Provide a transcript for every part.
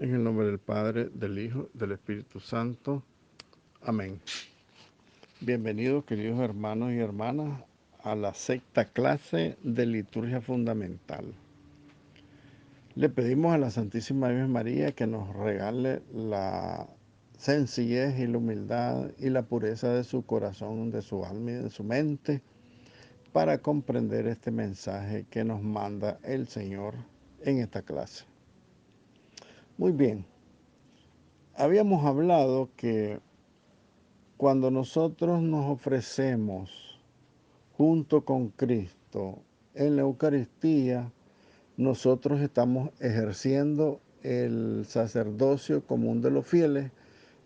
En el nombre del Padre, del Hijo, del Espíritu Santo. Amén. Bienvenidos, queridos hermanos y hermanas, a la sexta clase de Liturgia Fundamental. Le pedimos a la Santísima Virgen María que nos regale la sencillez y la humildad y la pureza de su corazón, de su alma y de su mente para comprender este mensaje que nos manda el Señor en esta clase. Muy bien, habíamos hablado que cuando nosotros nos ofrecemos junto con Cristo en la Eucaristía, nosotros estamos ejerciendo el sacerdocio común de los fieles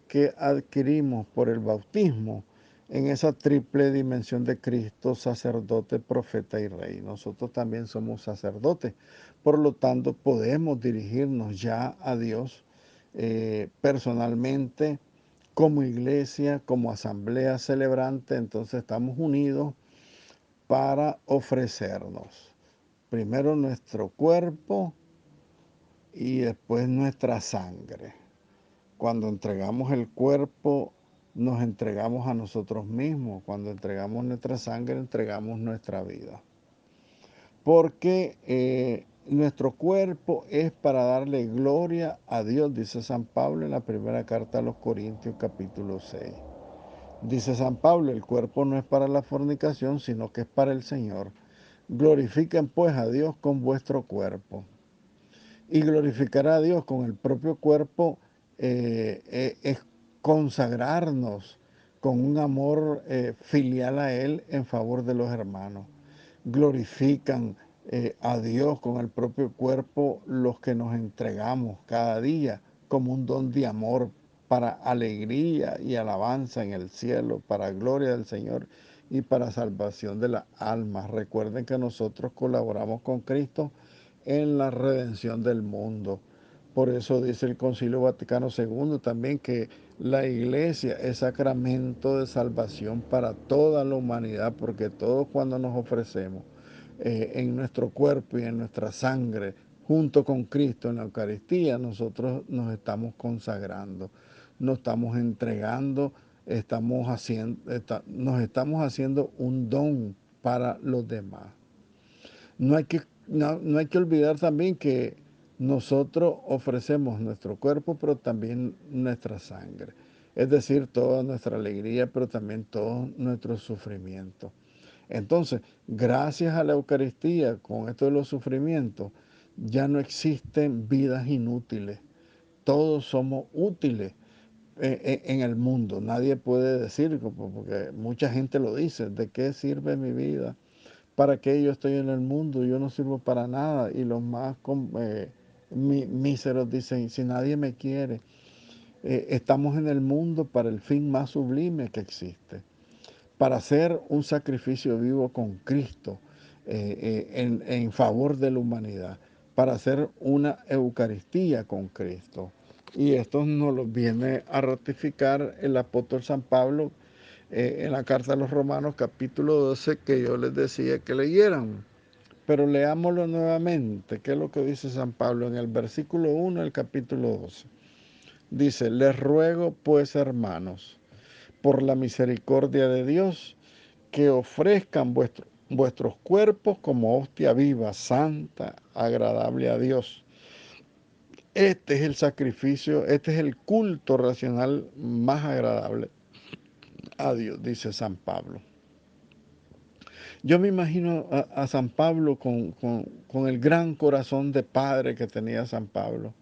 que adquirimos por el bautismo en esa triple dimensión de Cristo, sacerdote, profeta y rey. Nosotros también somos sacerdotes, por lo tanto podemos dirigirnos ya a Dios personalmente, como iglesia, como asamblea celebrante. Entonces estamos unidos para ofrecernos primero nuestro cuerpo y después nuestra sangre. Cuando entregamos el cuerpo, nos entregamos a nosotros mismos. Cuando entregamos nuestra sangre, entregamos nuestra vida. Porque nuestro cuerpo es para darle gloria a Dios, dice San Pablo en la primera carta a los Corintios capítulo 6. Dice San Pablo, el cuerpo no es para la fornicación, sino que es para el Señor. Glorifiquen pues a Dios con vuestro cuerpo. Y glorificar a Dios con el propio cuerpo es consagrarnos con un amor filial a Él en favor de los hermanos. Glorifican a Dios con el propio cuerpo los que nos entregamos cada día como un don de amor para alegría y alabanza en el cielo, para gloria del Señor y para salvación de las almas. Recuerden que nosotros colaboramos con Cristo en la redención del mundo. Por eso dice el Concilio Vaticano II también que la iglesia es sacramento de salvación para toda la humanidad, porque todos cuando nos ofrecemos en nuestro cuerpo y en nuestra sangre, junto con Cristo en la Eucaristía, nosotros nos estamos consagrando, nos estamos entregando, nos estamos haciendo un don para los demás. No hay que olvidar también que nosotros ofrecemos nuestro cuerpo, pero también nuestra sangre. Es decir, toda nuestra alegría, pero también todo nuestro sufrimiento. Entonces, gracias a la Eucaristía, con esto de los sufrimientos, ya no existen vidas inútiles. Todos somos útiles en el mundo. Nadie puede decir, porque mucha gente lo dice, ¿de qué sirve mi vida? ¿Para qué yo estoy en el mundo? Yo no sirvo para nada. Y los más míseros dicen, si nadie me quiere, estamos en el mundo para el fin más sublime que existe, para hacer un sacrificio vivo con Cristo en favor de la humanidad, para hacer una Eucaristía con Cristo. Y esto nos lo viene a ratificar el apóstol San Pablo en la carta a los Romanos capítulo 12 que yo les decía que leyeran. Pero leámoslo nuevamente. ¿Qué es lo que dice San Pablo en el versículo 1 del capítulo 12? Dice, les ruego pues, hermanos, por la misericordia de Dios, que ofrezcan vuestros cuerpos como hostia viva, santa, agradable a Dios. Este es el sacrificio, este es el culto racional más agradable a Dios, dice San Pablo. Yo me imagino a San Pablo con el gran corazón de padre que tenía San Pablo.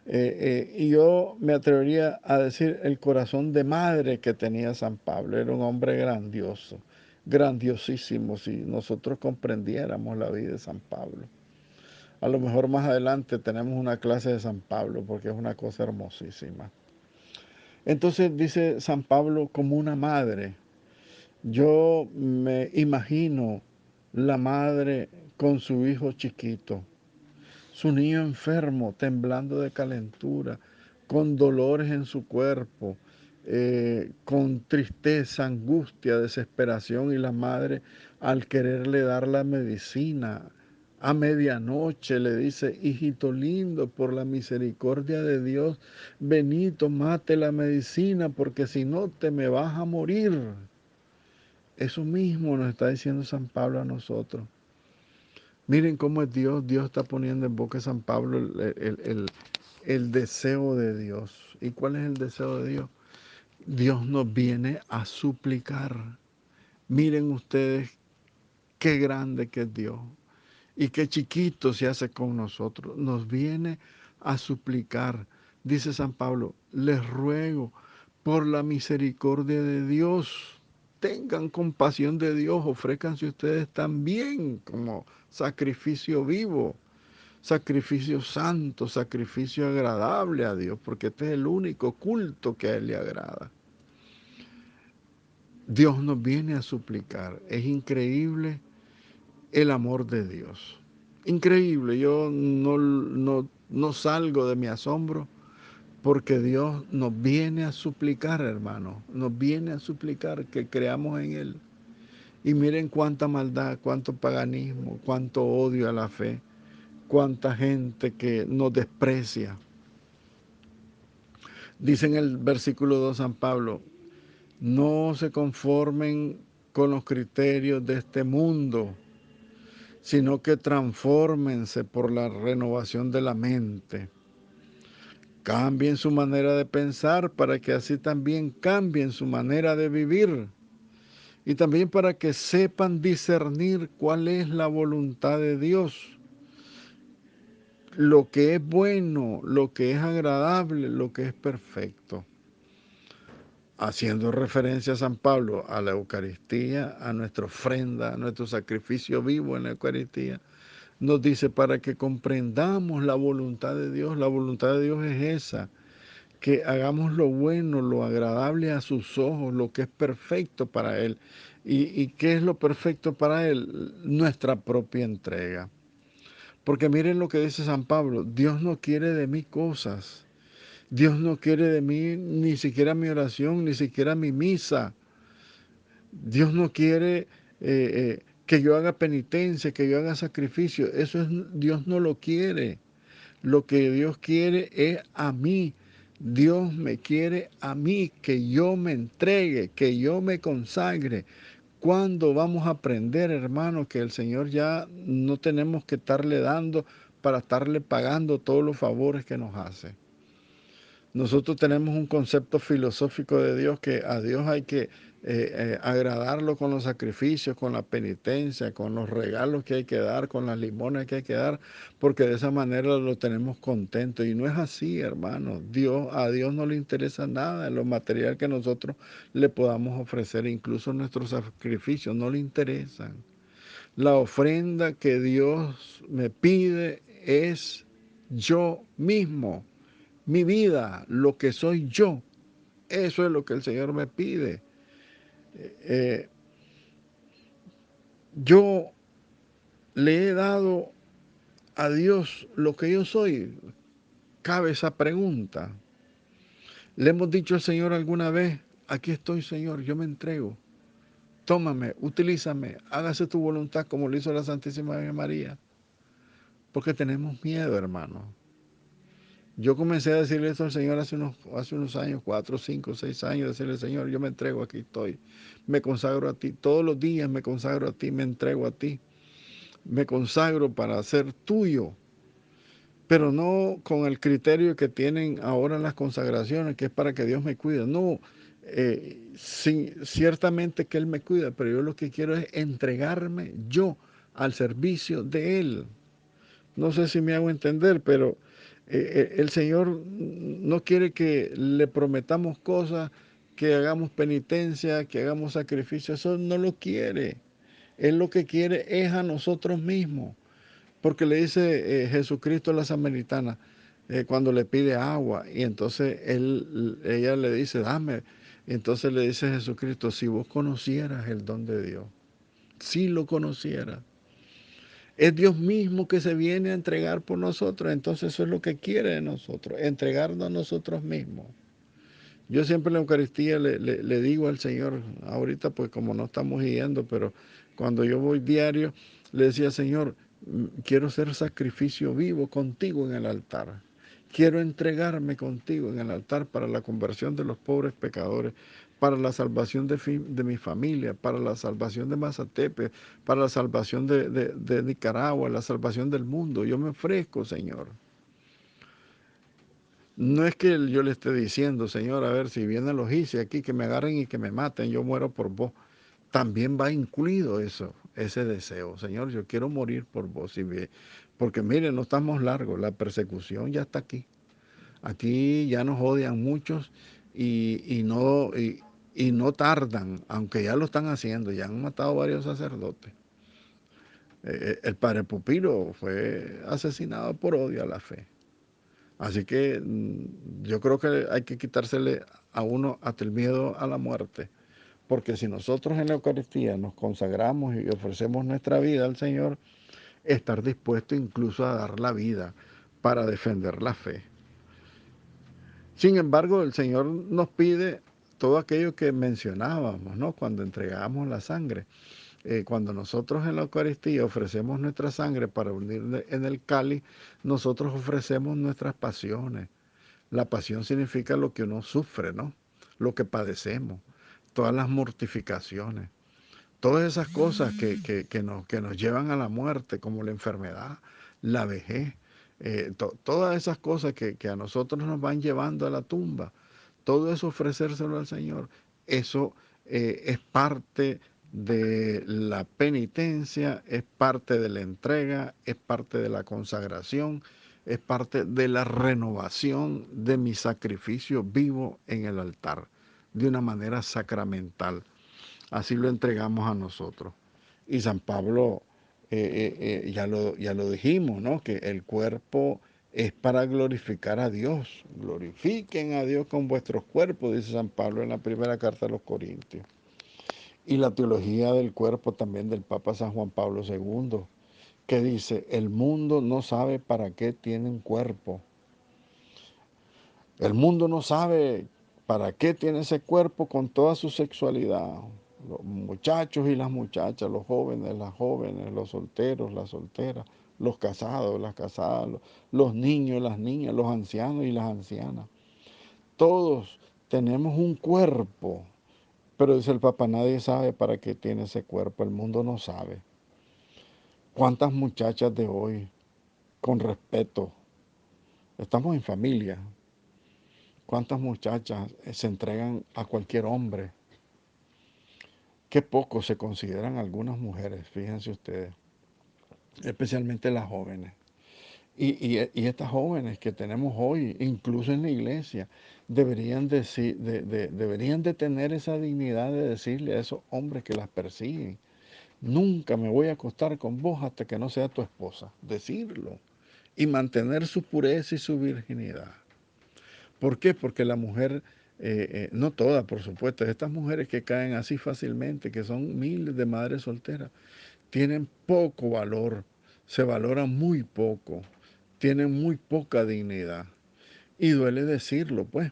Y yo me atrevería a decir el corazón de madre que tenía San Pablo. Era un hombre grandioso, grandiosísimo, si nosotros comprendiéramos la vida de San Pablo. A lo mejor más adelante tenemos una clase de San Pablo porque es una cosa hermosísima. Entonces dice San Pablo como una madre. Yo me imagino la madre con su hijo chiquito, su niño enfermo, temblando de calentura, con dolores en su cuerpo, con tristeza, angustia, desesperación, y la madre al quererle dar la medicina A medianoche le dice, hijito lindo, por la misericordia de Dios, vení, tomate la medicina, porque si no te me vas a morir. Eso mismo nos está diciendo San Pablo a nosotros. Miren cómo es Dios. Dios está poniendo en boca de San Pablo el deseo de Dios. ¿Y cuál es el deseo de Dios? Dios nos viene a suplicar. Miren ustedes qué grande que es Dios y qué chiquito se hace con nosotros. Nos viene a suplicar. Dice San Pablo, les ruego por la misericordia de Dios, tengan compasión de Dios, ofrézcanse ustedes también como sacrificio vivo, sacrificio santo, sacrificio agradable a Dios, porque este es el único culto que a Él le agrada. Dios nos viene a suplicar. Es increíble el amor de Dios. Increíble, yo no salgo de mi asombro porque Dios nos viene a suplicar, hermano, nos viene a suplicar que creamos en Él. Y miren cuánta maldad, cuánto paganismo, cuánto odio a la fe, cuánta gente que nos desprecia. Dice en el versículo 2 San Pablo, no se conformen con los criterios de este mundo, sino que transfórmense por la renovación de la mente. Cambien su manera de pensar para que así también cambien su manera de vivir. Y también para que sepan discernir cuál es la voluntad de Dios, lo que es bueno, lo que es agradable, lo que es perfecto. Haciendo referencia a San Pablo, a la Eucaristía, a nuestra ofrenda, a nuestro sacrificio vivo en la Eucaristía, nos dice para que comprendamos la voluntad de Dios. La voluntad de Dios es esa, que hagamos lo bueno, lo agradable a sus ojos, lo que es perfecto para Él. ¿Y qué es lo perfecto para Él? Nuestra propia entrega. Porque miren lo que dice San Pablo, Dios no quiere de mí cosas. Dios no quiere de mí ni siquiera mi oración, ni siquiera mi misa. Dios no quiere que yo haga penitencia, que yo haga sacrificio. Eso es, Dios no lo quiere. Lo que Dios quiere es a mí. Dios me quiere a mí, que yo me entregue, que yo me consagre. ¿Cuándo vamos a aprender, hermano, que el Señor ya no tenemos que estarle dando para estarle pagando todos los favores que nos hace? Nosotros tenemos un concepto filosófico de Dios, que a Dios hay que agradarlo con los sacrificios, con la penitencia, con los regalos que hay que dar, con las limones que hay que dar, porque de esa manera lo tenemos contento. Y no es así, hermano. A Dios no le interesa nada en lo material que nosotros le podamos ofrecer, incluso nuestros sacrificios no le interesan. La ofrenda que Dios me pide es yo mismo, mi vida, lo que soy yo. Eso es lo que el Señor me pide. Eh, yo le he dado a Dios lo que yo soy. Cabe esa pregunta. ¿Le hemos dicho al Señor alguna vez, aquí estoy, Señor, yo me entrego? Tómame, utilízame, hágase tu voluntad como lo hizo la Santísima Virgen María. Porque tenemos miedo, hermano. Yo comencé a decirle esto al Señor hace unos años, 4, 5, 6 años, decirle, Señor, yo me entrego, aquí estoy. Me consagro a ti. Todos los días me consagro a ti, me entrego a ti. Me consagro para ser tuyo. Pero no con el criterio que tienen ahora las consagraciones, que es para que Dios me cuide. No, sí, ciertamente que Él me cuida, pero yo lo que quiero es entregarme yo al servicio de Él. No sé si me hago entender, pero el Señor no quiere que le prometamos cosas, que hagamos penitencia, que hagamos sacrificio. Eso no lo quiere. Él lo que quiere es a nosotros mismos. Porque le dice Jesucristo a la samaritana, cuando le pide agua, y entonces ella le dice, dame. Y entonces le dice Jesucristo, si vos conocieras el don de Dios, si lo conocieras. Es Dios mismo que se viene a entregar por nosotros. Entonces eso es lo que quiere de nosotros, entregarnos a nosotros mismos. Yo siempre en la Eucaristía le digo al Señor, ahorita pues como no estamos yendo, pero cuando yo voy diario, le decía, Señor, Quiero ser sacrificio vivo contigo en el altar. Quiero entregarme contigo en el altar para la conversión de los pobres pecadores, para la salvación de mi familia, para la salvación de Mazatepe, para la salvación de Nicaragua, la salvación del mundo. Yo me ofrezco, Señor. No es que yo le esté diciendo, Señor, a ver si vienen los ICE aquí, que me agarren y que me maten, yo muero por vos. También va incluido eso, ese deseo. Señor, yo quiero morir por vos. Porque miren, no estamos largos, la persecución ya está aquí. Aquí ya nos odian muchos y no tardan, aunque ya lo están haciendo, ya han matado varios sacerdotes. El padre Pupilo fue asesinado por odio a la fe. Así que yo creo que hay que quitársele a uno hasta el miedo a la muerte. Porque si nosotros en la Eucaristía nos consagramos y ofrecemos nuestra vida al Señor, estar dispuesto incluso a dar la vida para defender la fe. Sin embargo, el Señor nos pide todo aquello que mencionábamos, ¿no? Cuando entregamos la sangre. Cuando nosotros en la Eucaristía ofrecemos nuestra sangre para unir en el cáliz, nosotros ofrecemos nuestras pasiones. La pasión significa lo que uno sufre, ¿no? Lo que padecemos, todas las mortificaciones. Todas esas cosas que nos llevan a la muerte, como la enfermedad, la vejez, todas esas cosas que a nosotros nos van llevando a la tumba, todo eso ofrecérselo al Señor, eso es parte de la penitencia, es parte de la entrega, es parte de la consagración, es parte de la renovación de mi sacrificio vivo en el altar, de una manera sacramental. Así lo entregamos a nosotros. Y San Pablo, ya lo dijimos, ¿no? Que el cuerpo es para glorificar a Dios. Glorifiquen a Dios con vuestros cuerpos, dice San Pablo en la primera carta a los Corintios. Y la teología del cuerpo también del Papa San Juan Pablo II, que dice, el mundo no sabe para qué tiene un cuerpo. El mundo no sabe para qué tiene ese cuerpo con toda su sexualidad. Los muchachos y las muchachas, los jóvenes, las jóvenes, los solteros, las solteras, los casados, las casadas, los niños, las niñas, los ancianos y las ancianas. Todos tenemos un cuerpo, pero dice el Papa, nadie sabe para qué tiene ese cuerpo, el mundo no sabe. ¿Cuántas muchachas de hoy, con respeto, estamos en familia? ¿Cuántas muchachas se entregan a cualquier hombre? Qué poco se consideran algunas mujeres, fíjense ustedes, especialmente las jóvenes. Y estas jóvenes que tenemos hoy, incluso en la iglesia, deberían de tener esa dignidad de decirle a esos hombres que las persiguen, nunca me voy a acostar con vos hasta que no sea tu esposa. Decirlo y mantener su pureza y su virginidad. ¿Por qué? Porque la mujer, no todas, por supuesto, estas mujeres que caen así fácilmente, que son miles de madres solteras, tienen poco valor, se valoran muy poco, tienen muy poca dignidad. Y duele decirlo, pues,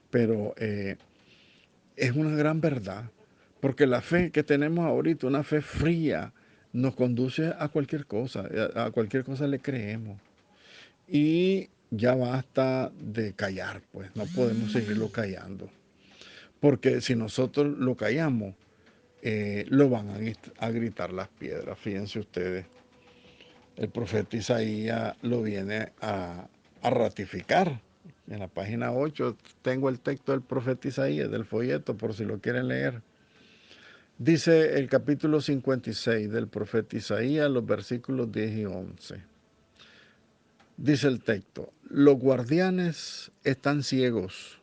pero es una gran verdad, porque la fe que tenemos ahorita, una fe fría, nos conduce a cualquier cosa le creemos. Y ya basta de callar, pues, no podemos seguirlo callando, porque si nosotros lo callamos, lo van a gritar las piedras, fíjense ustedes. El profeta Isaías lo viene a ratificar. En la página 8 tengo el texto del profeta Isaías, del folleto, por si lo quieren leer. Dice el capítulo 56 del profeta Isaías, los versículos 10 y 11. Dice el texto, los guardianes están ciegos,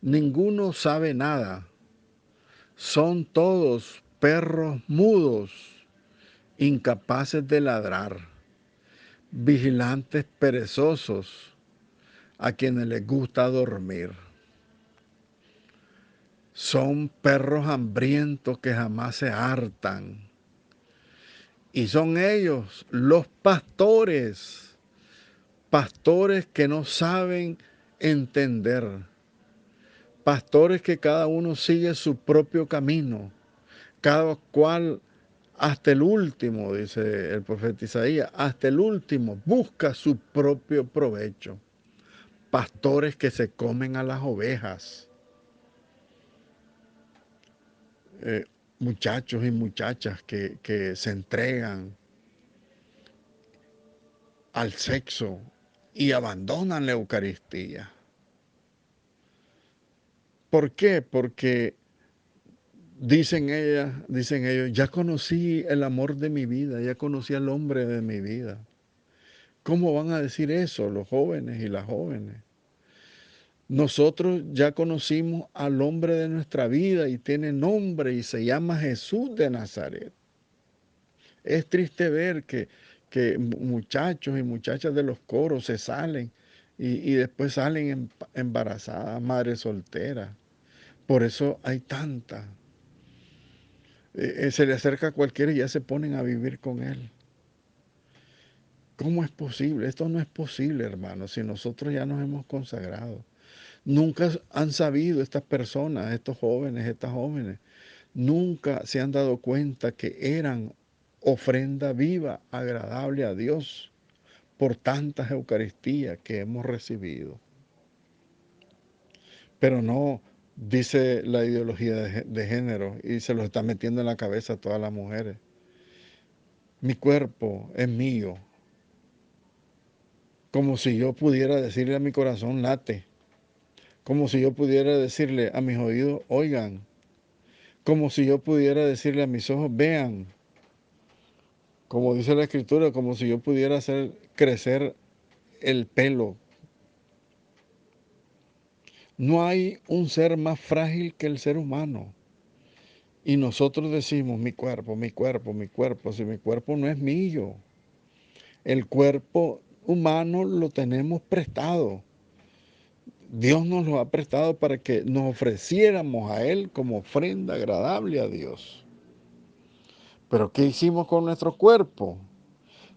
ninguno sabe nada, son todos perros mudos, incapaces de ladrar, vigilantes perezosos, a quienes les gusta dormir. Son perros hambrientos que jamás se hartan. Y son ellos los pastores, pastores que no saben entender, pastores que cada uno sigue su propio camino, cada cual hasta el último, dice el profeta Isaías, hasta el último busca su propio provecho. Pastores que se comen a las ovejas, eh, muchachos y muchachas que se entregan al sexo y abandonan la Eucaristía. ¿Por qué? Porque dicen ellos, ya conocí el amor de mi vida, ya conocí al hombre de mi vida. ¿Cómo van a decir eso los jóvenes y las jóvenes? Nosotros ya conocimos al hombre de nuestra vida y tiene nombre y se llama Jesús de Nazaret. Es triste ver que muchachos y muchachas de los coros se salen y después salen embarazadas, madres solteras. Por eso hay tanta. Se le acerca a cualquiera y ya se ponen a vivir con él. ¿Cómo es posible? Esto no es posible, hermanos, si nosotros ya nos hemos consagrado. Nunca han sabido estas personas, estos jóvenes, estas jóvenes, nunca se han dado cuenta que eran ofrenda viva, agradable a Dios por tantas Eucaristías que hemos recibido. Pero no, dice la ideología de género y se lo está metiendo en la cabeza a todas las mujeres. Mi cuerpo es mío, como si yo pudiera decirle a mi corazón, late, como si yo pudiera decirle a mis oídos, oigan, como si yo pudiera decirle a mis ojos, vean, como dice la Escritura, como si yo pudiera hacer crecer el pelo. No hay un ser más frágil que el ser humano. Y nosotros decimos, mi cuerpo, mi cuerpo, mi cuerpo, si mi cuerpo no es mío. El cuerpo humano lo tenemos prestado. Dios nos lo ha prestado para que nos ofreciéramos a Él como ofrenda agradable a Dios. Pero ¿qué hicimos con nuestro cuerpo?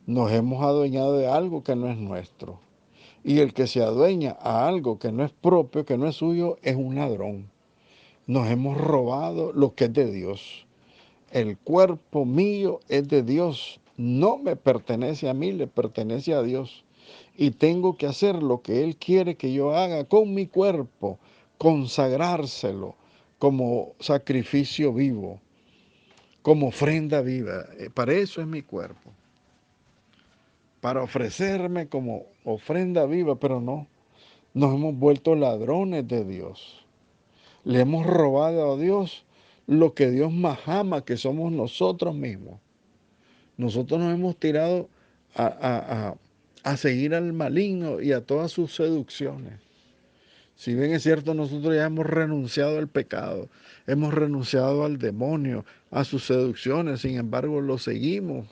Nos hemos adueñado de algo que no es nuestro. Y el que se adueña a algo que no es propio, que no es suyo, es un ladrón. Nos hemos robado lo que es de Dios. El cuerpo mío es de Dios. No me pertenece a mí, le pertenece a Dios. Y tengo que hacer lo que Él quiere que yo haga con mi cuerpo, consagrárselo como sacrificio vivo, como ofrenda viva. Para eso es mi cuerpo. Para ofrecerme como ofrenda viva, pero no. Nos hemos vuelto ladrones de Dios. Le hemos robado a Dios lo que Dios más ama, que somos nosotros mismos. Nosotros nos hemos tirado a seguir al maligno y a todas sus seducciones. Si bien es cierto, nosotros ya hemos renunciado al pecado, hemos renunciado al demonio, a sus seducciones, sin embargo lo seguimos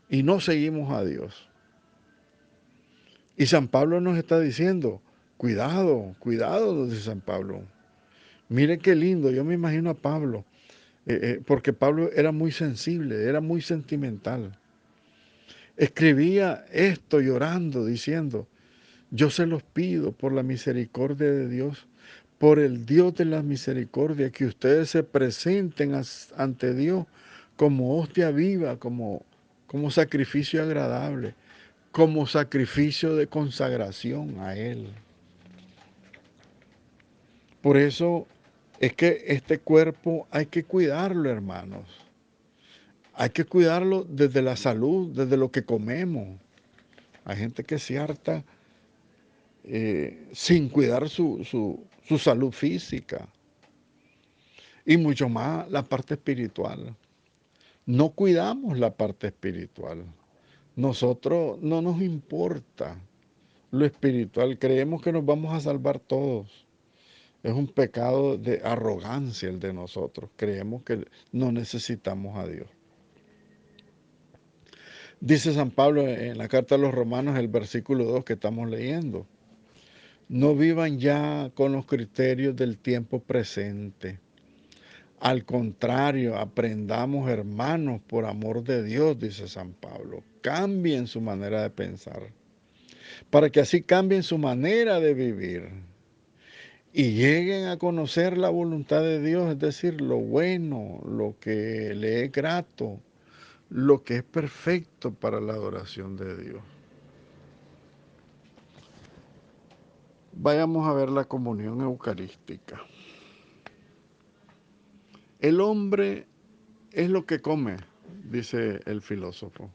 y no seguimos a Dios. Y San Pablo nos está diciendo, cuidado, cuidado, dice San Pablo. Mire qué lindo, yo me imagino a Pablo, porque Pablo era muy sensible, era muy sentimental. Escribía esto llorando, diciendo, yo se los pido por la misericordia de Dios, por el Dios de la misericordia, que ustedes se presenten ante Dios como hostia viva, como sacrificio agradable, como sacrificio de consagración a Él. Por eso es que este cuerpo hay que cuidarlo, hermanos. Hay que cuidarlo desde la salud, desde lo que comemos. Hay gente que se harta sin cuidar su salud física y mucho más la parte espiritual. No cuidamos la parte espiritual. Nosotros no nos importa lo espiritual. Creemos que nos vamos a salvar todos. Es un pecado de arrogancia el de nosotros. Creemos que no necesitamos a Dios. Dice San Pablo en la carta a los Romanos, el versículo 2 que estamos leyendo. No vivan ya con los criterios del tiempo presente. Al contrario, aprendamos, hermanos, por amor de Dios, dice San Pablo. Cambien su manera de pensar, para que así cambien su manera de vivir. y lleguen a conocer la voluntad de Dios, es decir, lo bueno, lo que le es grato, lo que es perfecto para la adoración de Dios. Vayamos a ver la comunión eucarística. El hombre es lo que come, dice el filósofo.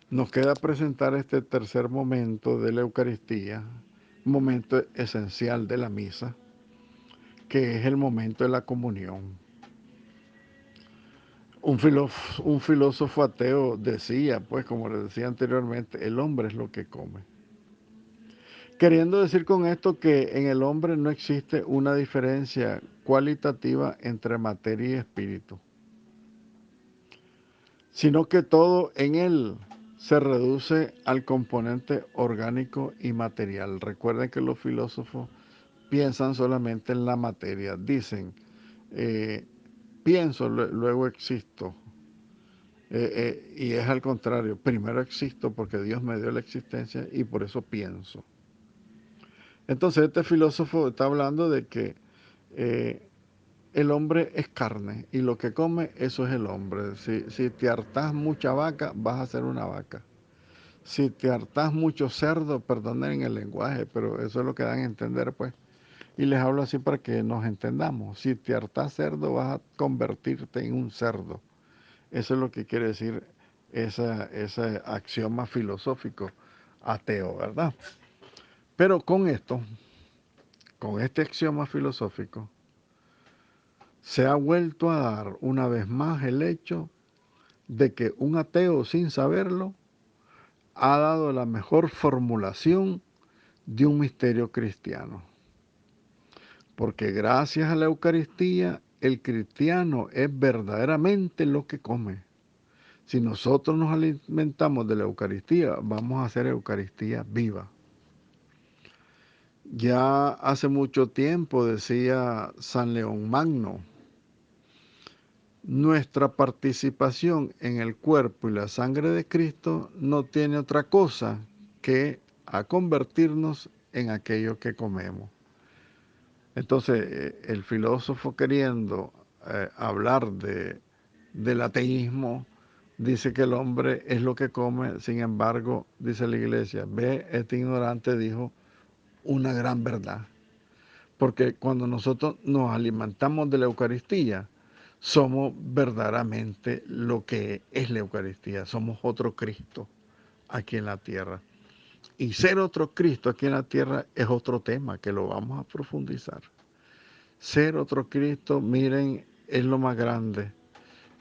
Nos queda presentar este tercer momento de la Eucaristía, momento esencial de la misa, que es el momento de la comunión. Un filósofo ateo decía, pues como le decía anteriormente, el hombre es lo que come. Queriendo decir con esto que en el hombre no existe una diferencia cualitativa entre materia y espíritu, sino que todo en él se reduce al componente orgánico y material. Recuerden que los filósofos piensan solamente en la materia. Dicen, eh, pienso, luego existo. Y es al contrario, primero existo porque Dios me dio la existencia y por eso pienso. Entonces este filósofo está hablando de que eh, el hombre es carne y lo que come, eso es el hombre. Si te hartas mucha vaca, vas a ser una vaca. Si te hartas mucho cerdo, perdonen el lenguaje, pero eso es lo que dan a entender, pues. Y les hablo así para que nos entendamos. Si te hartas cerdo, vas a convertirte en un cerdo. Eso es lo que quiere decir ese axioma filosófico ateo, ¿verdad? Pero con esto, con este axioma filosófico, se ha vuelto a dar una vez más el hecho de que un ateo, sin saberlo, ha dado la mejor formulación de un misterio cristiano. Porque gracias a la Eucaristía, el cristiano es verdaderamente lo que come. Si nosotros nos alimentamos de la Eucaristía, vamos a hacer Eucaristía viva. Ya hace mucho tiempo decía San León Magno, nuestra participación en el cuerpo y la sangre de Cristo no tiene otra cosa que a convertirnos en aquello que comemos. Entonces, el filósofo queriendo hablar del ateísmo, dice que el hombre es lo que come, sin embargo, dice la iglesia, ve, este ignorante dijo una gran verdad. Porque cuando nosotros nos alimentamos de la Eucaristía, somos verdaderamente lo que es la Eucaristía, somos otro Cristo aquí en la tierra. Y ser otro Cristo aquí en la tierra es otro tema que lo vamos a profundizar. Ser otro Cristo, miren, es lo más grande.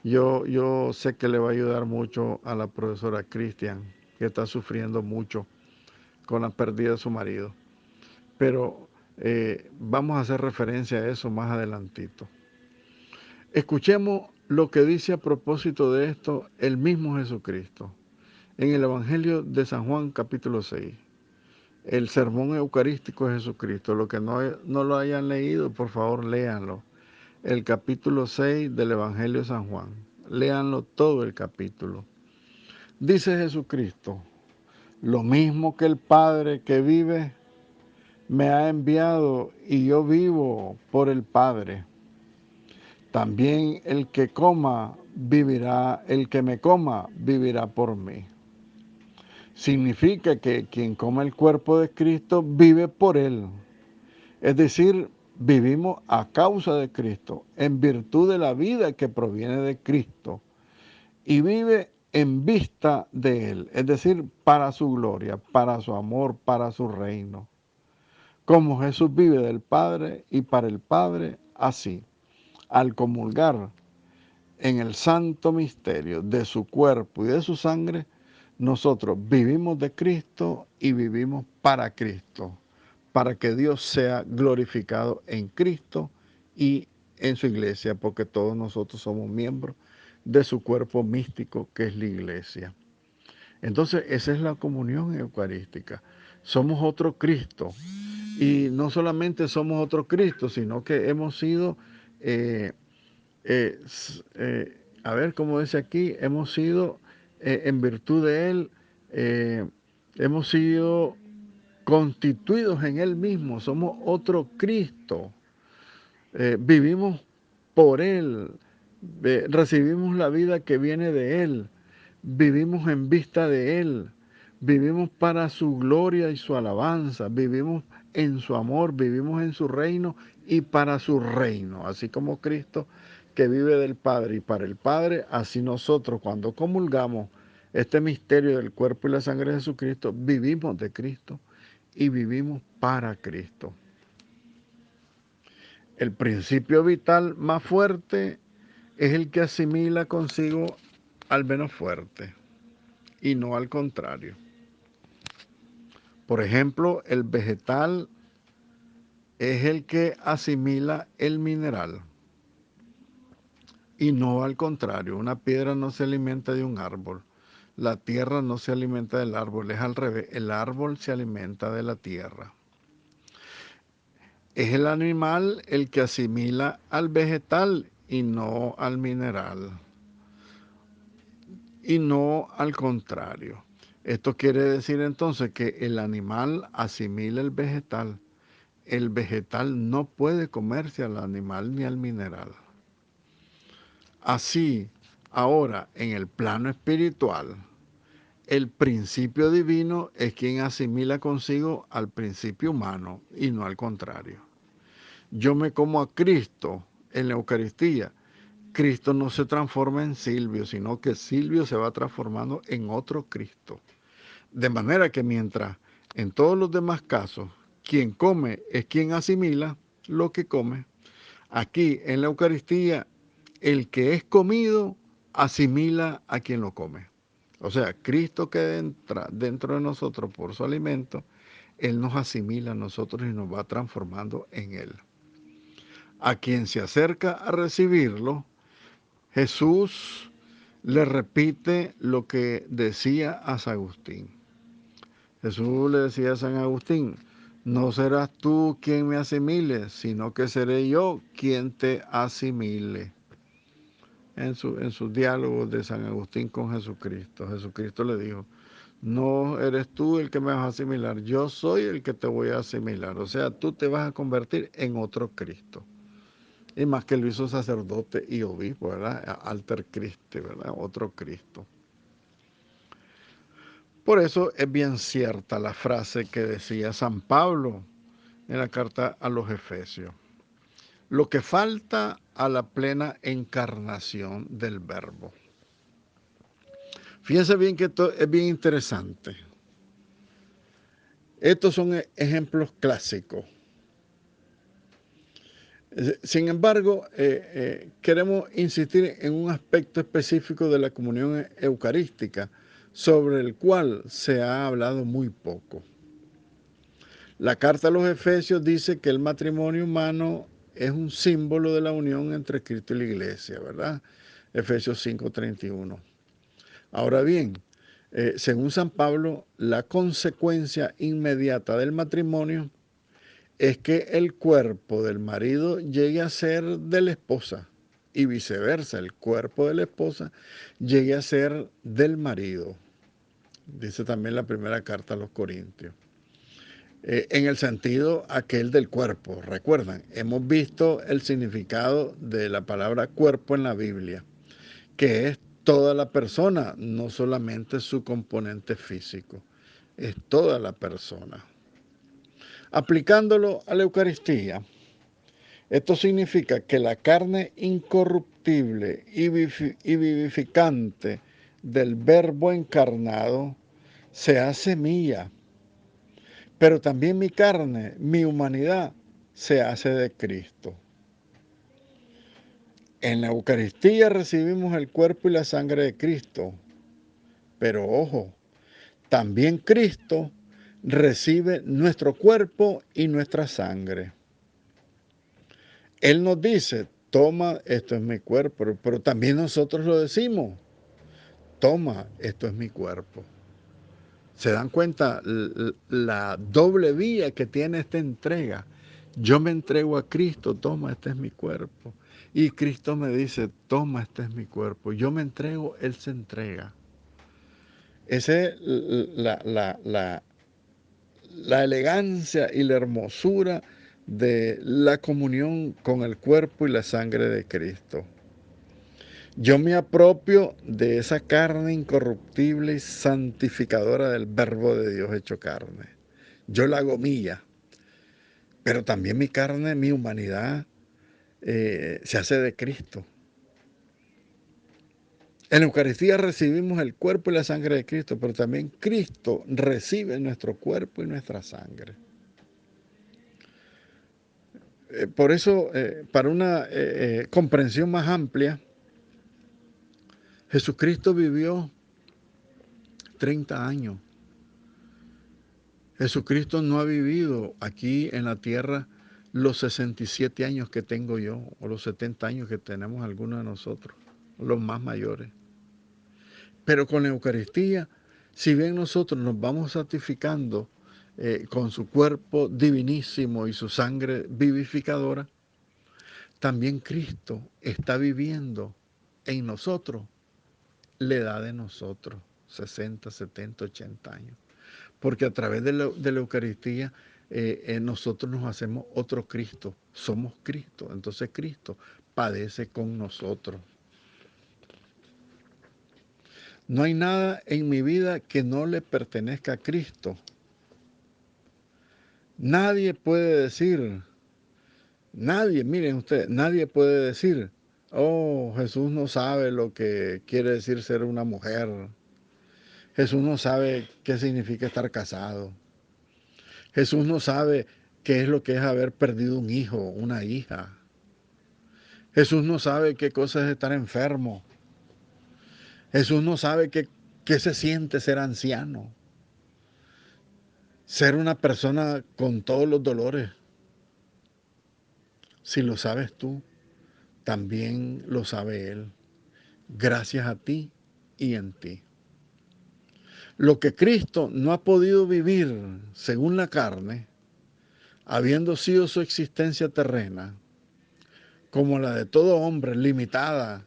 Yo sé que le va a ayudar mucho a la profesora Cristian, que está sufriendo mucho con la pérdida de su marido. Pero vamos a hacer referencia a eso más adelantito. Escuchemos lo que dice a propósito de esto el mismo Jesucristo en el Evangelio de San Juan capítulo 6. El sermón eucarístico de Jesucristo. Los que no lo hayan leído, por favor, léanlo. El capítulo 6 del Evangelio de San Juan. Léanlo todo el capítulo. Dice Jesucristo, lo mismo que el Padre que vive me ha enviado y yo vivo por el Padre. También el que coma vivirá, el que me coma vivirá por mí. Significa que quien come el cuerpo de Cristo vive por él. Es decir, vivimos a causa de Cristo, en virtud de la vida que proviene de Cristo. Y vive en vista de él, es decir, para su gloria, para su amor, para su reino. Como Jesús vive del Padre y para el Padre, así, al comulgar en el santo misterio de su cuerpo y de su sangre, nosotros vivimos de Cristo y vivimos para Cristo, para que Dios sea glorificado en Cristo y en su iglesia, porque todos nosotros somos miembros de su cuerpo místico que es la iglesia. Entonces, esa es la comunión eucarística. Somos otro Cristo. Y no solamente somos otro Cristo, sino que hemos sido eh, a ver, como dice aquí, hemos sido, en virtud de Él, hemos sido constituidos en Él mismo, somos otro Cristo. Vivimos por Él, recibimos la vida que viene de Él, vivimos en vista de Él, vivimos para su gloria y su alabanza, vivimos en su amor, vivimos en su reino y para su reino, así como Cristo que vive del Padre y para el Padre, así nosotros cuando comulgamos este misterio del cuerpo y la sangre de Jesucristo, vivimos de Cristo y vivimos para Cristo. El principio vital más fuerte es el que asimila consigo al menos fuerte y no al contrario. Por ejemplo, el vegetal es el que asimila el mineral y no al contrario. Una piedra no se alimenta de un árbol. La tierra no se alimenta del árbol, es al revés. El árbol se alimenta de la tierra. Es el animal el que asimila al vegetal y no al mineral. Y no al contrario. Esto quiere decir entonces que el animal asimila el vegetal. El vegetal no puede comerse al animal ni al mineral. Así, ahora, en el plano espiritual, el principio divino es quien asimila consigo al principio humano y no al contrario. Yo me como a Cristo en la Eucaristía. Cristo no se transforma en Silvio, sino que Silvio se va transformando en otro Cristo. De manera que mientras en todos los demás casos, quien come es quien asimila lo que come, aquí en la Eucaristía, el que es comido asimila a quien lo come. O sea, Cristo que entra dentro de nosotros por su alimento, Él nos asimila a nosotros y nos va transformando en Él. A quien se acerca a recibirlo, Jesús le repite lo que decía a San Agustín. Jesús le decía a San Agustín, no serás tú quien me asimile, sino que seré yo quien te asimile. En sus diálogos de San Agustín con Jesucristo, Jesucristo le dijo, no eres tú el que me vas a asimilar, yo soy el que te voy a asimilar. O sea, tú te vas a convertir en otro Cristo. Y más que lo hizo sacerdote y obispo, ¿verdad? Alter Christi, ¿verdad? Otro Cristo. Por eso es bien cierta la frase que decía San Pablo en la carta a los Efesios. Lo que falta a la plena encarnación del Verbo. Fíjense bien que esto es bien interesante. Estos son ejemplos clásicos. Sin embargo, queremos insistir en un aspecto específico de la comunión eucarística, sobre el cual se ha hablado muy poco. La carta a los Efesios dice que el matrimonio humano es un símbolo de la unión entre Cristo y la Iglesia, ¿verdad? Efesios 5:31. Ahora bien, según San Pablo, la consecuencia inmediata del matrimonio es que el cuerpo del marido llegue a ser de la esposa y viceversa, el cuerpo de la esposa llegue a ser del marido. Dice también la primera carta a los Corintios. En el sentido aquel del cuerpo, recuerdan, hemos visto el significado de la palabra cuerpo en la Biblia, que es toda la persona, no solamente su componente físico, es toda la persona. Aplicándolo a la Eucaristía, esto significa que la carne incorruptible y vivificante del Verbo encarnado se hace mía, pero también mi carne, mi humanidad, se hace de Cristo. En la Eucaristía recibimos el cuerpo y la sangre de Cristo, pero ojo, también Cristo recibe nuestro cuerpo y nuestra sangre. Él nos dice, toma, esto es mi cuerpo, pero también nosotros lo decimos, toma, esto es mi cuerpo. ¿Se dan cuenta la doble vía que tiene esta entrega? Yo me entrego a Cristo, toma, este es mi cuerpo. Y Cristo me dice, toma, este es mi cuerpo. Yo me entrego, Él se entrega. Esa es la elegancia y la hermosura de la comunión con el cuerpo y la sangre de Cristo. Yo me apropio de esa carne incorruptible y santificadora del Verbo de Dios hecho carne. Yo la hago mía, pero también mi carne, mi humanidad, se hace de Cristo. En la Eucaristía recibimos el cuerpo y la sangre de Cristo, pero también Cristo recibe nuestro cuerpo y nuestra sangre. Por eso, para una comprensión más amplia, Jesucristo vivió 30 años. Jesucristo no ha vivido aquí en la tierra los 67 años que tengo yo, o los 70 años que tenemos algunos de nosotros, los más mayores. Pero con la Eucaristía, si bien nosotros nos vamos santificando con su cuerpo divinísimo y su sangre vivificadora, también Cristo está viviendo en nosotros la edad de nosotros, 60, 70, 80 años. Porque a través de la Eucaristía nosotros nos hacemos otro Cristo, somos Cristo. Entonces Cristo padece con nosotros. No hay nada en mi vida que no le pertenezca a Cristo. Nadie puede decir, miren ustedes, nadie puede decir, oh, Jesús no sabe lo que quiere decir ser una mujer. Jesús no sabe qué significa estar casado. Jesús no sabe qué es lo que es haber perdido un hijo, una hija. Jesús no sabe qué cosa es estar enfermo. Jesús no sabe qué se siente ser anciano. Ser una persona con todos los dolores. Si lo sabes tú, también lo sabe Él. Gracias a ti y en ti. Lo que Cristo no ha podido vivir según la carne, habiendo sido su existencia terrena, como la de todo hombre, limitada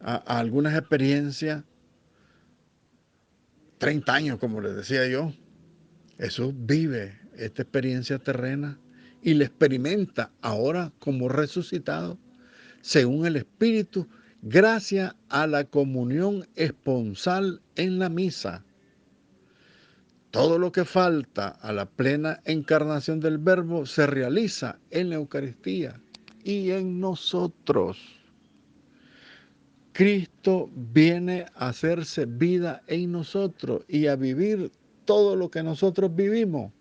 a algunas experiencias, 30 años, como les decía yo, Jesús vive esta experiencia terrena y la experimenta ahora como resucitado, según el Espíritu, gracias a la comunión esponsal en la misa. Todo lo que falta a la plena encarnación del Verbo se realiza en la Eucaristía y en nosotros. Cristo viene a hacerse vida en nosotros y a vivir todo lo que nosotros vivimos.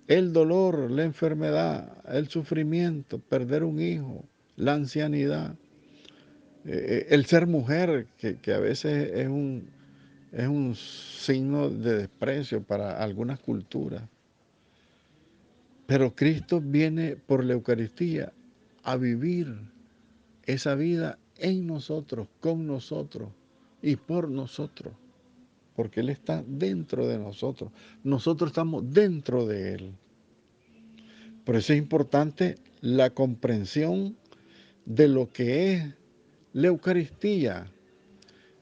El dolor, la enfermedad, el sufrimiento, perder un hijo, la ancianidad, el ser mujer, que a veces es un signo de desprecio para algunas culturas. Pero Cristo viene por la Eucaristía a vivir esa vida en nosotros, con nosotros y por nosotros, porque Él está dentro de nosotros. Nosotros estamos dentro de Él. Por eso es importante la comprensión de lo que es la Eucaristía,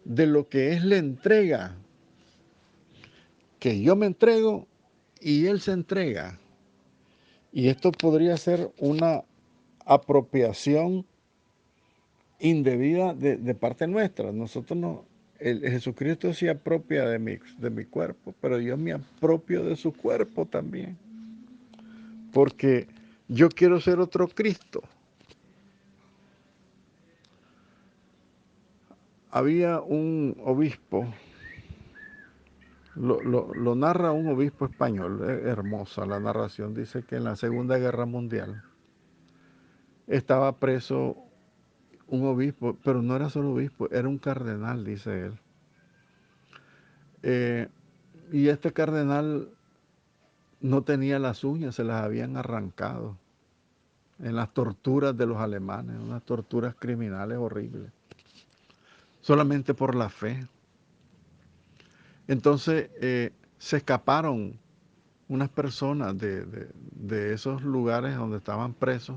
de lo que es la entrega, que yo me entrego y Él se entrega. Y esto podría ser una apropiación indebida de parte nuestra. Nosotros no, Jesucristo se apropia de mi cuerpo, pero yo me apropio de su cuerpo también. Porque yo quiero ser otro Cristo. Había un obispo, lo narra un obispo español, es hermosa la narración, dice que en la Segunda Guerra Mundial estaba preso un obispo, pero no era solo obispo, era un cardenal, dice él. Y este cardenal no tenía las uñas, se las habían arrancado en las torturas de los alemanes, unas torturas criminales horribles, solamente por la fe. Entonces se escaparon unas personas de esos lugares donde estaban presos,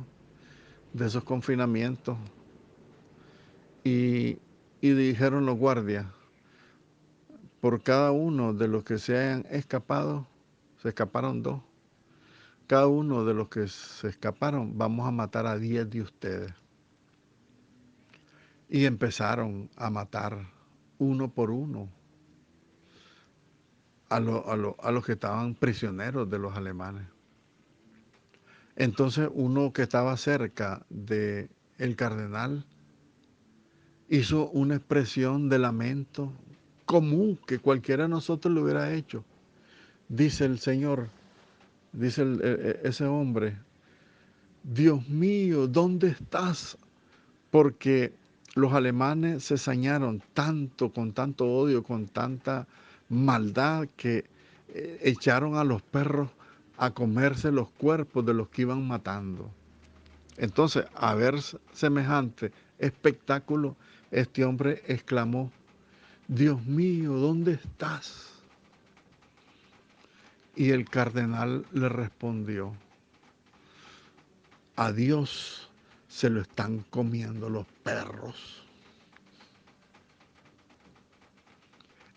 de esos confinamientos, y dijeron los guardias, por cada uno de los que se hayan escapado, se escaparon 2. Cada uno de los que se escaparon, vamos a matar a 10 de ustedes. Y empezaron a matar uno por uno a los que estaban prisioneros de los alemanes. Entonces uno que estaba cerca del cardenal hizo una expresión de lamento común que cualquiera de nosotros lo hubiera hecho. Dice el Señor, dice ese hombre, Dios mío, ¿dónde estás? Porque los alemanes se sañaron tanto, con tanto odio, con tanta maldad, que echaron a los perros a comerse los cuerpos de los que iban matando. Entonces, a ver semejante espectáculo, este hombre exclamó, Dios mío, ¿dónde estás? Y el cardenal le respondió, a Dios se lo están comiendo los perros.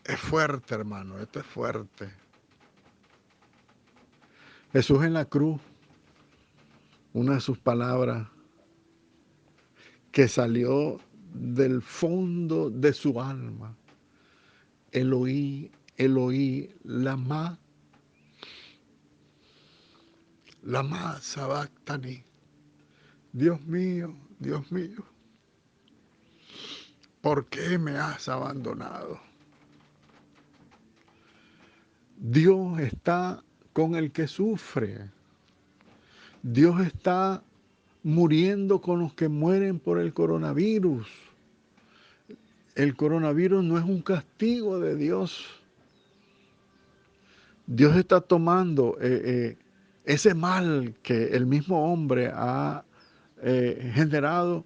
Es fuerte, hermano, esto es fuerte. Jesús en la cruz, una de sus palabras que salió del fondo de su alma, Eloí, Eloí, lama sabactani. Dios mío, ¿por qué me has abandonado? Dios está con el que sufre. Dios está muriendo con los que mueren por el coronavirus. El coronavirus no es un castigo de Dios. Dios está tomando ese mal que el mismo hombre ha generado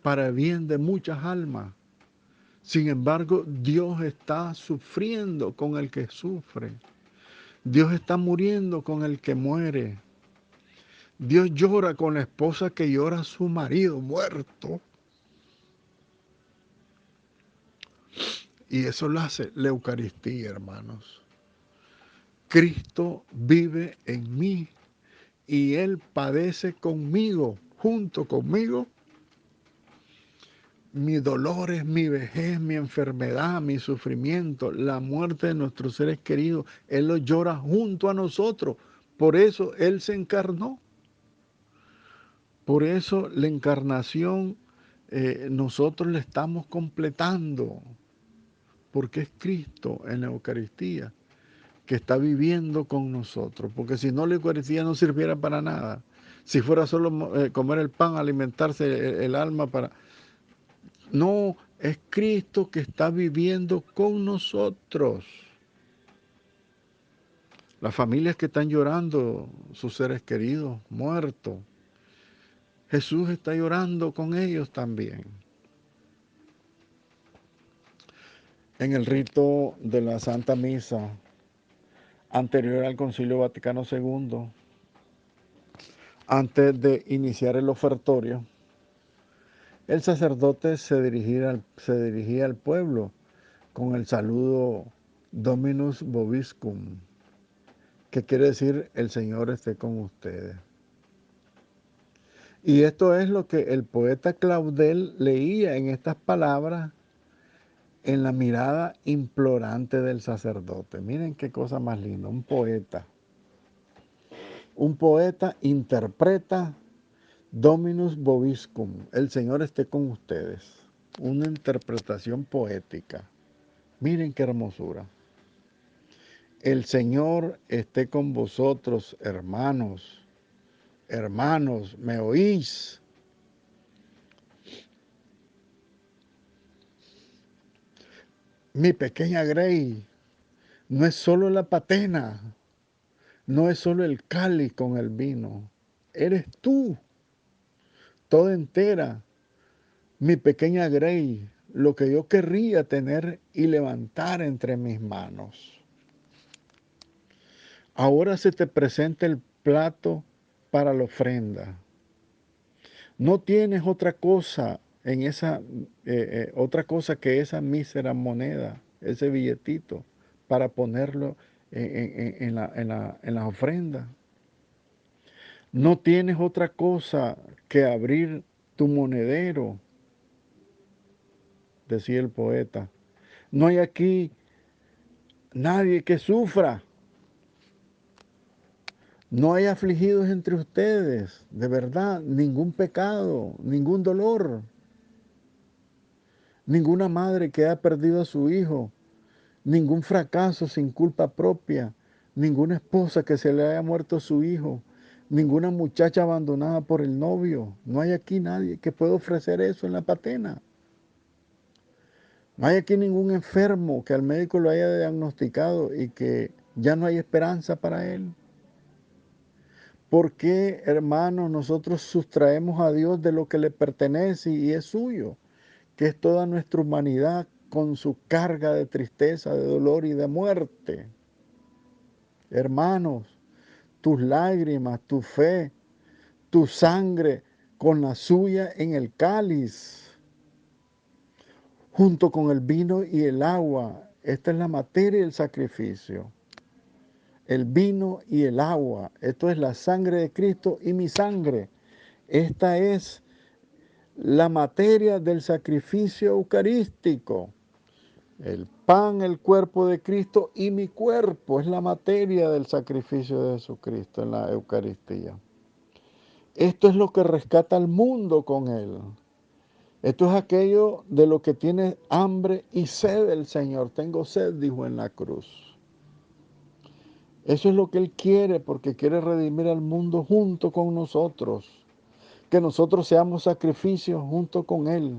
para el bien de muchas almas. Sin embargo, Dios está sufriendo con el que sufre. Dios está muriendo con el que muere. Dios llora con la esposa que llora a su marido muerto. Y eso lo hace la Eucaristía, hermanos. Cristo vive en mí y Él padece conmigo, junto conmigo, mis dolores, mi vejez, mi enfermedad, mi sufrimiento, la muerte de nuestros seres queridos. Él lo llora junto a nosotros. Por eso Él se encarnó. Por eso la encarnación nosotros la estamos completando. Porque es Cristo en la Eucaristía que está viviendo con nosotros. Porque si no, la Eucaristía no sirviera para nada. Si fuera solo comer el pan, alimentarse el alma para... No, es Cristo que está viviendo con nosotros. Las familias que están llorando, sus seres queridos muertos, Jesús está llorando con ellos también. En el rito de la Santa Misa, anterior al Concilio Vaticano II, antes de iniciar el ofertorio, el sacerdote se dirigía al pueblo con el saludo Dominus Vobiscum, que quiere decir el Señor esté con ustedes. Y esto es lo que el poeta Claudel leía en estas palabras en la mirada implorante del sacerdote. Miren qué cosa más linda, un poeta. Un poeta interpreta Dominus Vobiscum, el Señor esté con ustedes. Una interpretación poética. Miren qué hermosura. El Señor esté con vosotros, hermanos. Hermanos, ¿me oís? Mi pequeña Grey, no es solo la patena, no es solo el cáliz con el vino. Eres tú, toda entera, mi pequeña Grey, lo que yo querría tener y levantar entre mis manos. Ahora se te presenta el plato para la ofrenda. No tienes otra cosa en esa otra cosa que esa mísera moneda, ese billetito, para ponerlo en las ofrendas. No tienes otra cosa que abrir tu monedero, decía el poeta. No hay aquí nadie que sufra. No hay afligidos entre ustedes, de verdad, ningún pecado, ningún dolor, ninguna madre que ha perdido a su hijo, ningún fracaso sin culpa propia, ninguna esposa que se le haya muerto su hijo, ninguna muchacha abandonada por el novio. No hay aquí nadie que pueda ofrecer eso en la patena. No hay aquí ningún enfermo que al médico lo haya diagnosticado y que ya no hay esperanza para él. ¿Por qué, hermanos, nosotros sustraemos a Dios de lo que le pertenece y es suyo, que es toda nuestra humanidad con su carga de tristeza, de dolor y de muerte? Hermanos, tus lágrimas, tu fe, tu sangre con la suya en el cáliz, junto con el vino y el agua. Esta es la materia del sacrificio. El vino y el agua. Esto es la sangre de Cristo y mi sangre. Esta es la materia del sacrificio eucarístico. El pan, el cuerpo de Cristo y mi cuerpo es la materia del sacrificio de Jesucristo en la Eucaristía. Esto es lo que rescata al mundo con Él. Esto es aquello de lo que tiene hambre y sed el Señor. Tengo sed, dijo en la cruz. Eso es lo que Él quiere porque quiere redimir al mundo junto con nosotros. Que nosotros seamos sacrificios junto con Él.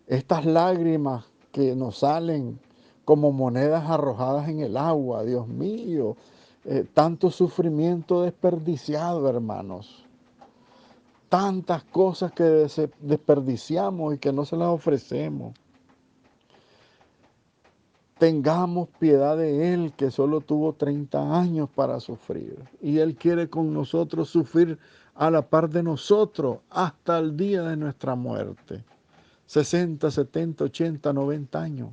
Estas lágrimas que nos salen como monedas arrojadas en el agua, Dios mío, tanto sufrimiento desperdiciado, hermanos. Tantas cosas que desperdiciamos y que no se las ofrecemos. Tengamos piedad de Él, que solo tuvo 30 años para sufrir. Y Él quiere con nosotros sufrir a la par de nosotros hasta el día de nuestra muerte. 60, 70, 80, 90 años.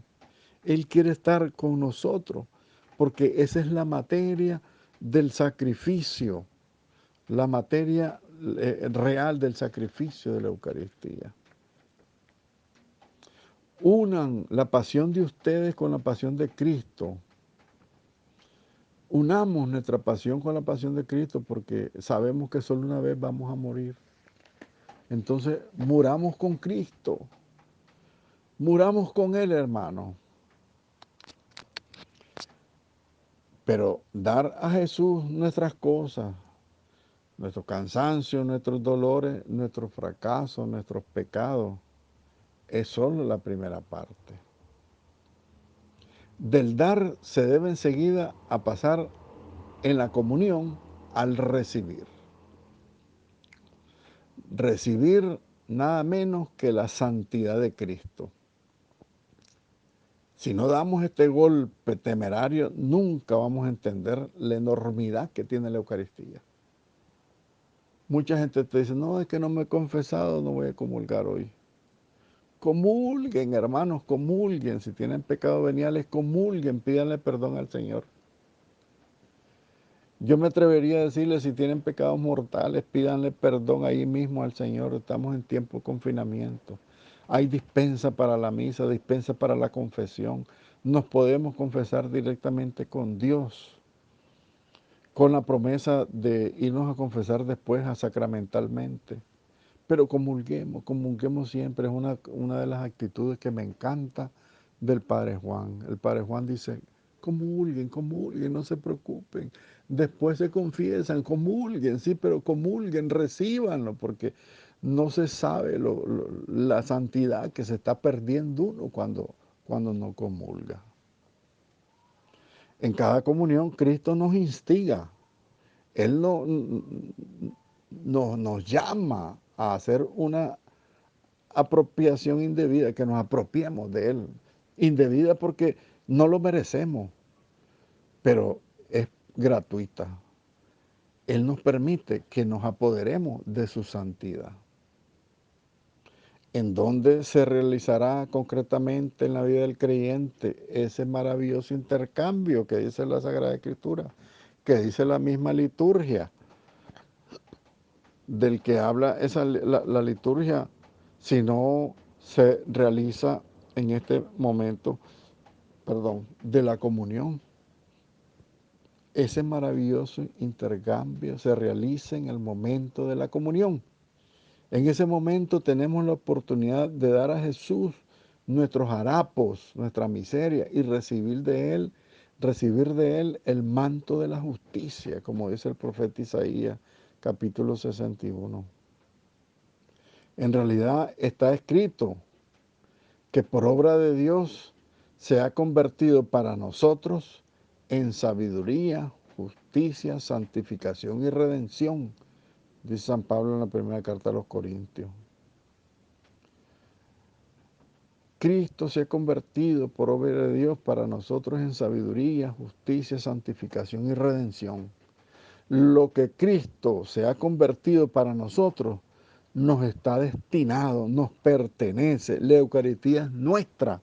Él quiere estar con nosotros, porque esa es la materia del sacrificio, la materia real del sacrificio de la Eucaristía. Unan la pasión de ustedes con la pasión de Cristo. Unamos nuestra pasión con la pasión de Cristo porque sabemos que solo una vez vamos a morir. Entonces, muramos con Cristo. Muramos con Él, hermano. Pero dar a Jesús nuestras cosas, nuestro cansancio, nuestros dolores, nuestros fracasos, nuestros pecados, es solo la primera parte. Del dar se debe enseguida a pasar en la comunión al recibir. Recibir nada menos que la santidad de Cristo. Si no damos este golpe temerario, nunca vamos a entender la enormidad que tiene la Eucaristía. Mucha gente te dice, no, es que no me he confesado, no voy a comulgar hoy. Comulguen, hermanos, comulguen. Si tienen pecados veniales, comulguen, pídanle perdón al Señor. Yo me atrevería a decirles, si tienen pecados mortales, pídanle perdón ahí mismo al Señor. Estamos en tiempo de confinamiento. Hay dispensa para la misa, dispensa para la confesión. Nos podemos confesar directamente con Dios, con la promesa de irnos a confesar después sacramentalmente. Pero comulguemos, comulguemos siempre. Es una de las actitudes que me encanta del Padre Juan. El Padre Juan dice, comulguen, comulguen, no se preocupen. Después se confiesan, comulguen, sí, pero comulguen, recíbanlo, porque no se sabe la santidad que se está perdiendo uno cuando no comulga. En cada comunión Cristo nos instiga. Él nos llama a hacer una apropiación indebida, que nos apropiemos de Él. Indebida porque no lo merecemos, pero es gratuita. Él nos permite que nos apoderemos de su santidad. ¿En dónde se realizará concretamente en la vida del creyente ese maravilloso intercambio que dice la Sagrada Escritura, que dice la misma liturgia, del que habla la liturgia, si no se realiza en este momento, perdón, de la comunión? Ese maravilloso intercambio se realiza en el momento de la comunión. En ese momento tenemos la oportunidad de dar a Jesús nuestros harapos, nuestra miseria, y recibir de Él el manto de la justicia, como dice el profeta Isaías, capítulo 61. En realidad está escrito que por obra de Dios se ha convertido para nosotros en sabiduría, justicia, santificación y redención, dice San Pablo en la primera carta a los Corintios. Cristo se ha convertido por obra de Dios para nosotros en sabiduría, justicia, santificación y redención. Lo que Cristo se ha convertido para nosotros nos está destinado, nos pertenece. La Eucaristía es nuestra.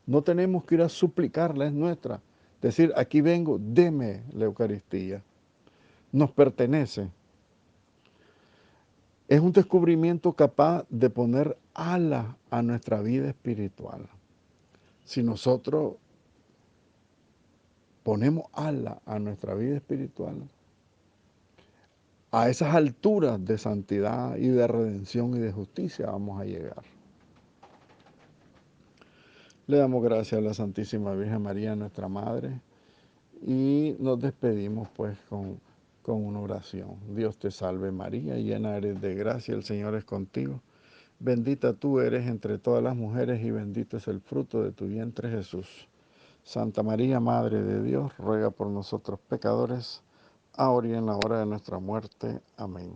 No tenemos que ir a suplicarla, es nuestra. Decir, aquí vengo, deme la Eucaristía. Nos pertenece. Es un descubrimiento capaz de poner alas a nuestra vida espiritual. Si nosotros ponemos alas a nuestra vida espiritual, a esas alturas de santidad y de redención y de justicia vamos a llegar. Le damos gracias a la Santísima Virgen María, nuestra Madre, y nos despedimos pues con una oración. Dios te salve María, llena eres de gracia, el Señor es contigo. Bendita tú eres entre todas las mujeres y bendito es el fruto de tu vientre Jesús. Santa María, Madre de Dios, ruega por nosotros pecadores, ahora y en la hora de nuestra muerte. Amén.